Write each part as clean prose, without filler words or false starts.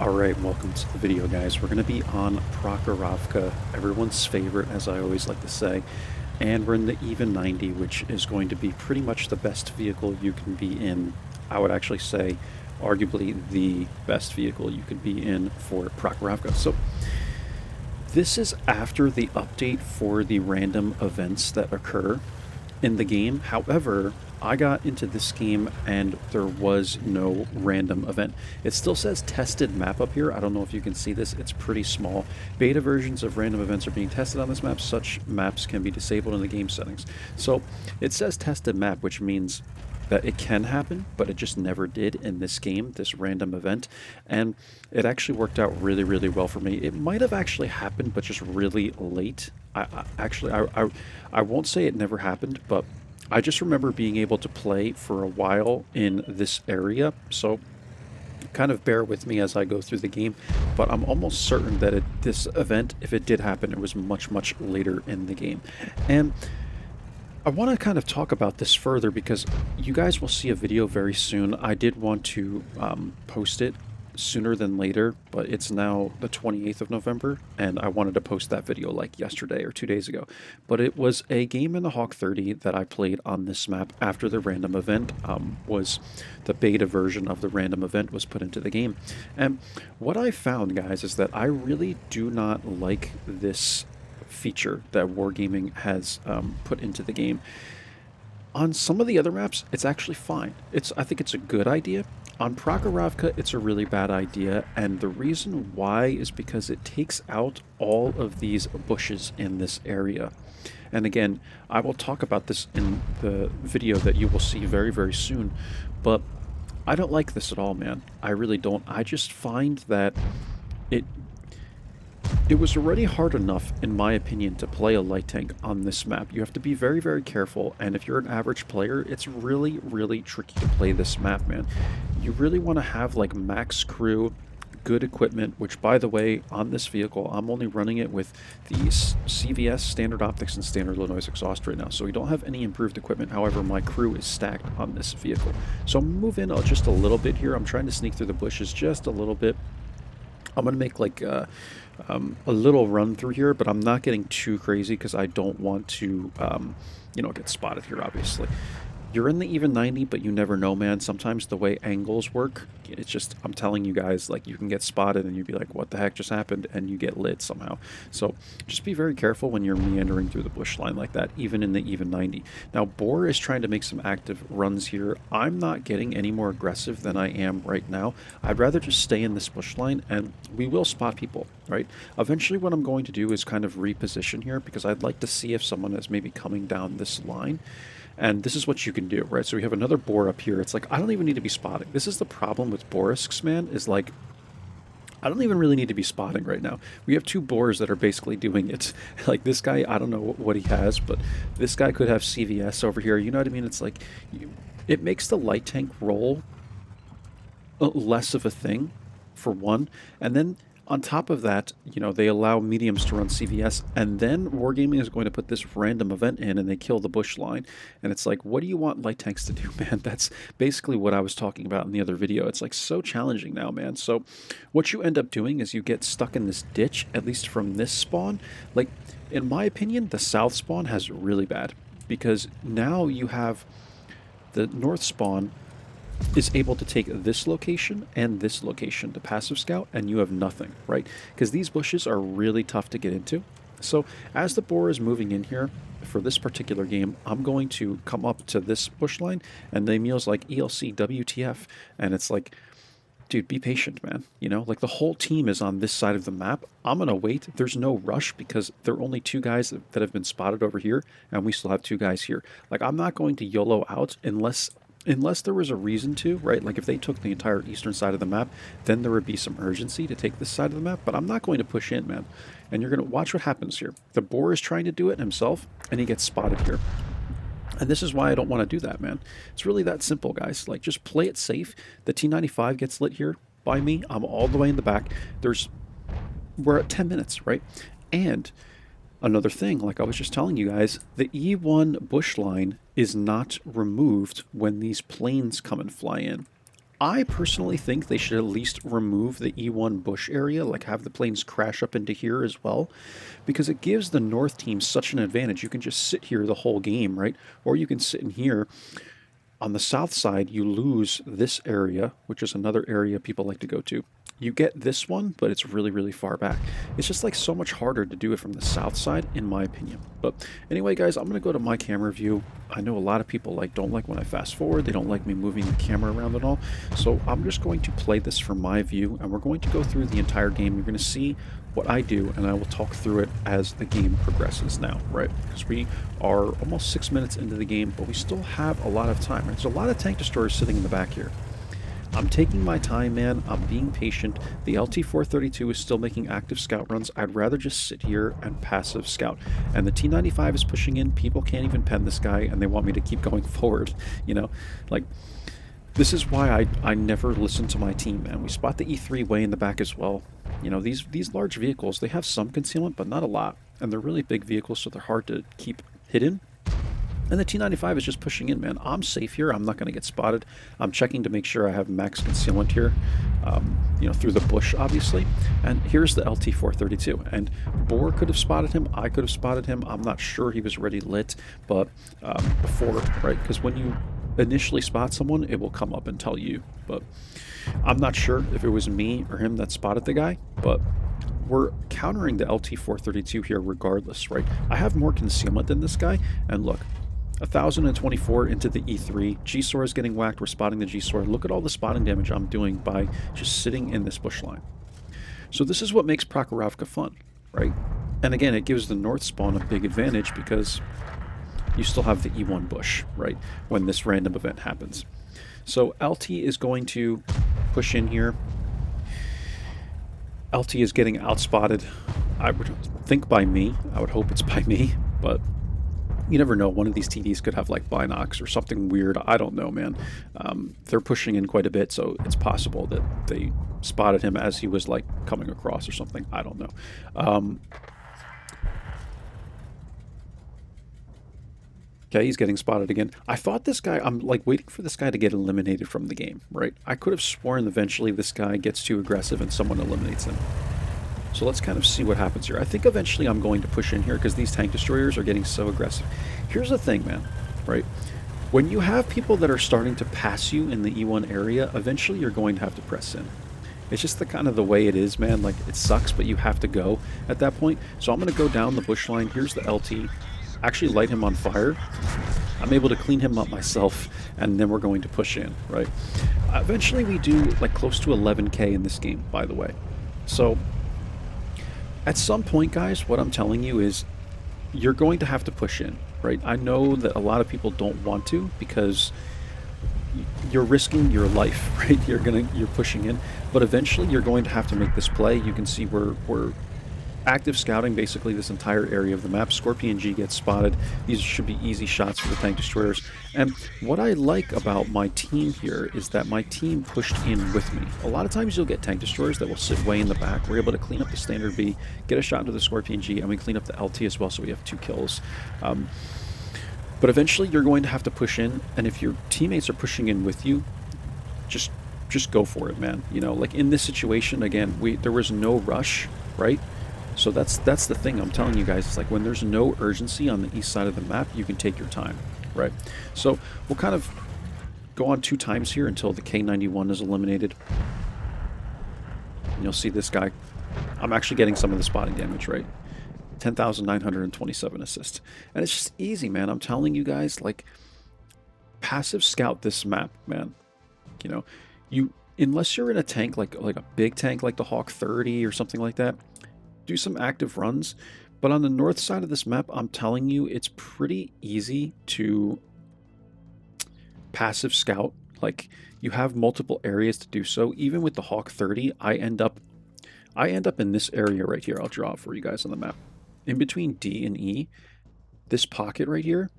Alright, welcome to the video, guys. We're going to be on PROK, everyone's favorite, as I always like to say. And we're in the even 90, which is going to be pretty much the best vehicle you can be in. I would actually say, arguably, the best vehicle you could be in for PROK. So, this is after the update for the random events that occur in the game. However, I got into this game and there was no random event. It still says tested map up here. I don't know if you can see this. It's pretty small. Beta versions of random events are being tested on this map. Such maps can be disabled in the game settings. So it says tested map, which means that it can happen, but it just never did in this game, this random event. And it actually worked out really, really well for me. It might have actually happened, but just really late. I won't say it never happened, but I just remember being able to play for a while in this area. So kind of bear with me as I go through the game, but I'm almost certain that this event, if it did happen, it was much, much later in the game. And I want to kind of talk about this further because you guys will see a video very soon. I did want to post it sooner than later, but it's now the 28th of November, and I wanted to post that video like yesterday or 2 days ago. But it was a game in the Hawk 30 that I played on this map after the random event was the beta version of the random event was put into the game. And what I found, guys, is that I really do not like this feature that Wargaming has put into the game. On some of the other maps, it's actually fine. I think it's a good idea. On Prokhorovka, it's a really bad idea, and the reason why is because it takes out all of these bushes in this area. And again, I will talk about this in the video that you will see very, very soon, but I don't like this at all, man. I really don't. I just find that it was already hard enough, in my opinion, to play a light tank on this map. You have to be very, very careful, and if you're an average player, it's really, really tricky to play this map, man. You really want to have, like, max crew, good equipment, which, by the way, on this vehicle, I'm only running it with the CVS, standard optics, and standard low noise exhaust right now, so we don't have any improved equipment. However, my crew is stacked on this vehicle. So I'm going to move in just a little bit here. I'm trying to sneak through the bushes just a little bit. I'm going to make like a little run through here, but I'm not getting too crazy because I don't want to, you know, get spotted here, obviously. You're in the even 90, but you never know, man. Sometimes the way angles work, it's just, I'm telling you guys, like, you can get spotted and you'd be like, what the heck just happened? And you get lit somehow. So just be very careful when you're meandering through the bush line like that, even in the even 90. Now, Boar is trying to make some active runs here. I'm not getting any more aggressive than I am right now. I'd rather just stay in this bush line, and we will spot people, right? Eventually, what I'm going to do is kind of reposition here because I'd like to see if someone is maybe coming down this line. And this is what you can do, right? So we have another boar up here. It's like, I don't even need to be spotting. This is the problem with Borisks, man, is like, I don't even really need to be spotting right now. We have two boars that are basically doing it. Like this guy, I don't know what he has, but this guy could have CVS over here. You know what I mean? It's like, it makes the light tank roll less of a thing, for one. And then on top of that, you know, they allow mediums to run CVS, and then Wargaming is going to put this random event in, and they kill the bush line. And it's like, what do you want light tanks to do, man? That's basically what I was talking about in the other video. It's like so challenging now, man. So what you end up doing is you get stuck in this ditch, at least from this spawn. Like, in my opinion, the south spawn has really bad, because now you have the north spawn is able to take this location and this location to passive scout, and you have nothing, right? Because these bushes are really tough to get into. So as the boar is moving in here for this particular game, I'm going to come up to this bush line, and the Emil's like, ELC WTF, and it's like, dude, be patient, man. You know, like the whole team is on this side of the map. I'm gonna wait. There's no rush because there are only two guys that have been spotted over here, and we still have two guys here. Like, I'm not going to YOLO out unless there was a reason to, right? Like if they took the entire eastern side of the map, then there would be some urgency to take this side of the map, but I'm not going to push in, man. And you're going to watch what happens here. The boar is trying to do it himself, and he gets spotted here. And this is why I don't want to do that, man. It's really that simple, guys. Like, just play it safe. The T95 gets lit here by me. I'm all the way in the back. We're at 10 minutes, right? And another thing, like I was just telling you guys, the E1 bush line is not removed when these planes come and fly in. I personally think they should at least remove the E1 bush area, like have the planes crash up into here as well, because it gives the North team such an advantage. You can just sit here the whole game, right? Or you can sit in here. On the south side, you lose this area, which is another area people like to go to. You get this one, but it's really, really far back. It's just like so much harder to do it from the south side, in my opinion. But anyway, guys, I'm going to go to my camera view. I know a lot of people don't like when I fast forward. They don't like me moving the camera around at all. So I'm just going to play this from my view, and we're going to go through the entire game. You're going to see what I do, and I will talk through it as the game progresses now, right? Because we are almost 6 minutes into the game, but we still have a lot of time. Right? There's a lot of tank destroyers sitting in the back here. I'm taking my time, man. I'm being patient. The LT-432 is still making active scout runs. I'd rather just sit here and passive scout. And the T-95 is pushing in. People can't even pen this guy, and they want me to keep going forward, you know? Like, this is why I never listen to my team, man. We spot the E3 way in the back as well. You know, these large vehicles, they have some concealment, but not a lot. And they're really big vehicles, so they're hard to keep hidden. And the T-95 is just pushing in, man. I'm safe here. I'm not going to get spotted. I'm checking to make sure I have max concealment here, you know, through the bush, obviously. And here's the LT-432. And Boar could have spotted him. I could have spotted him. I'm not sure he was already lit, but before, right? Because when you initially spot someone, it will come up and tell you. But I'm not sure if it was me or him that spotted the guy, but we're countering the LT-432 here regardless, right? I have more concealment than this guy, and look, 1,024 into the E3. G-Sor is getting whacked. We're spotting the G-Sor. Look at all the spotting damage I'm doing by just sitting in this bush line. So this is what makes Prokhorovka fun, right? And again, it gives the North spawn a big advantage because you still have the E1 bush, right, when this random event happens. So LT is going to push in here. LT is getting outspotted. I would think by me. I would hope it's by me, but you never know. One of these TDs could have like binocs or something weird. I don't know, man. They're pushing in quite a bit, so it's possible that they spotted him as he was like coming across or something. I don't know. Okay, he's getting spotted again. I thought this guy, I'm like waiting for this guy to get eliminated from the game, right? I could have sworn eventually this guy gets too aggressive and someone eliminates him. So let's kind of see what happens here. I think eventually I'm going to push in here because these tank destroyers are getting so aggressive. Here's the thing, man, right? When you have people that are starting to pass you in the E1 area, eventually you're going to have to press in. It's just the kind of the way it is, man. Like, it sucks, but you have to go at that point. So I'm going to go down the bush line. Here's the LT. Actually light him on fire. I'm able to clean him up myself, and then we're going to push in, right? Eventually we do like close to 11k in this game, by the way. So at some point, guys, what I'm telling you is you're going to have to push in, right? I know that a lot of people don't want to because you're risking your life, right? You're pushing in, but eventually you're going to have to make this play. You can see we're active scouting basically this entire area of the map. Scorpion G gets spotted. These should be easy shots for the tank destroyers. And what I like about my team here is that my team pushed in with me. A lot of times you'll get tank destroyers that will sit way in the back. We're able to clean up the standard B, get a shot into the Scorpion G, and we clean up the LT as well, so we have 2 kills. But eventually you're going to have to push in, and if your teammates are pushing in with you, just go for it, man. You know, like in this situation, again, there was no rush, right? So that's the thing I'm telling you guys. It's like when there's no urgency on the east side of the map, you can take your time, right? So we'll kind of go on 2 times here until the K91 is eliminated. And you'll see this guy. I'm actually getting some of the spotting damage, right? 10,927 assists. And it's just easy, man. I'm telling you guys, like, passive scout this map, man. You know, unless you're in a tank like a big tank like the Hawk 30 or something like that, do some active runs. But on the north side of this map, I'm telling you, it's pretty easy to passive scout. Like, you have multiple areas to do so. Even with the Hawk 30, I end up in this area right here. I'll draw it for you guys on the map. In between D and E, this pocket right here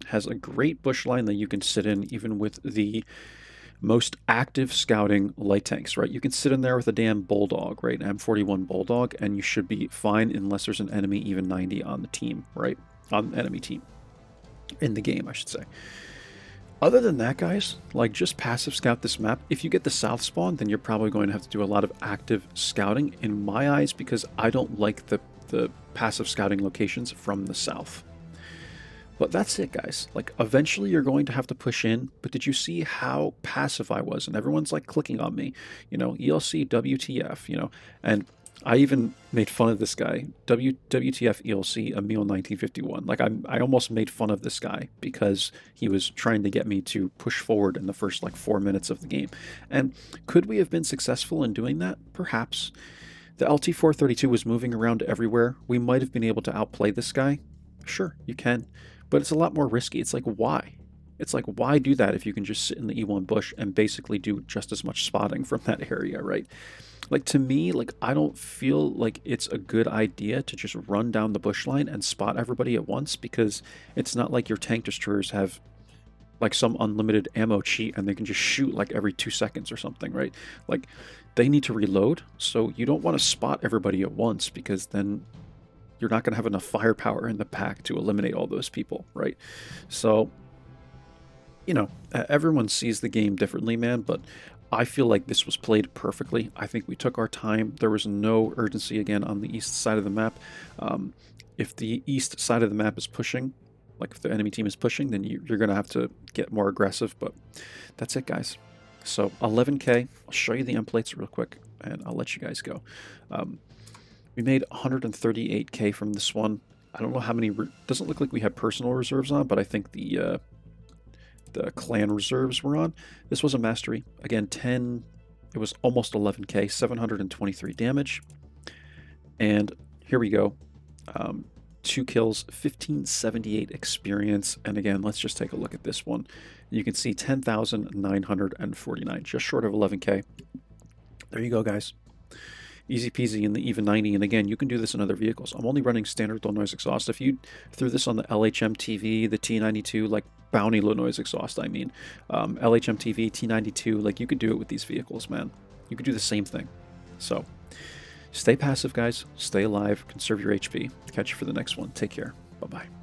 has a great bush line that you can sit in even with the most active scouting light tanks, right? You can sit in there with a damn Bulldog, right? M41 Bulldog, and you should be fine unless there's an enemy even 90 on the team, right? On the enemy team. In the game, I should say. Other than that, guys, like just passive scout this map. If you get the south spawn, then you're probably going to have to do a lot of active scouting in my eyes because I don't like the passive scouting locations from the south. But that's it, guys. Like, eventually you're going to have to push in, but did you see how passive I was? And everyone's like clicking on me, you know, ELC, WTF, you know, and I even made fun of this guy, WTF ELC, Emil 1951. Like, I almost made fun of this guy because he was trying to get me to push forward in the first, like, 4 minutes of the game. And could we have been successful in doing that? Perhaps. The LT-432 was moving around everywhere. We might have been able to outplay this guy. Sure, you can. But it's a lot more risky. It's like, why? It's like, why do that if you can just sit in the E1 bush and basically do just as much spotting from that area, right? Like, to me, like, I don't feel like it's a good idea to just run down the bush line and spot everybody at once, because it's not like your tank destroyers have like some unlimited ammo cheat and they can just shoot like every 2 seconds or something, right? Like, they need to reload, so you don't want to spot everybody at once because then you're not going to have enough firepower in the pack to eliminate all those people, right? So, you know, everyone sees the game differently, man, but I feel like this was played perfectly. I think we took our time. There was no urgency again on the east side of the map. If the east side of the map is pushing, like if the enemy team is pushing, then you're going to have to get more aggressive, but that's it, guys. So 11K, I'll show you the emplates real quick, and I'll let you guys go. We made 138K from this one. I don't know how many, doesn't look like we had personal reserves on, but I think the clan reserves were on. This was a mastery. Again, it was almost 11K, 723 damage. And here we go. 2 kills, 1578 experience. And again, let's just take a look at this one. You can see 10,949, just short of 11K. There you go, guys. Easy peasy in the even 90, and again, you can do this in other vehicles. I'm only running standard low noise exhaust. If you threw this on the LHM TV, the T92, like bounty low noise exhaust, I mean, LHM TV, T92, like you could do it with these vehicles, man. You could do the same thing. So, stay passive, guys. Stay alive. Conserve your HP. Catch you for the next one. Take care. Bye-bye.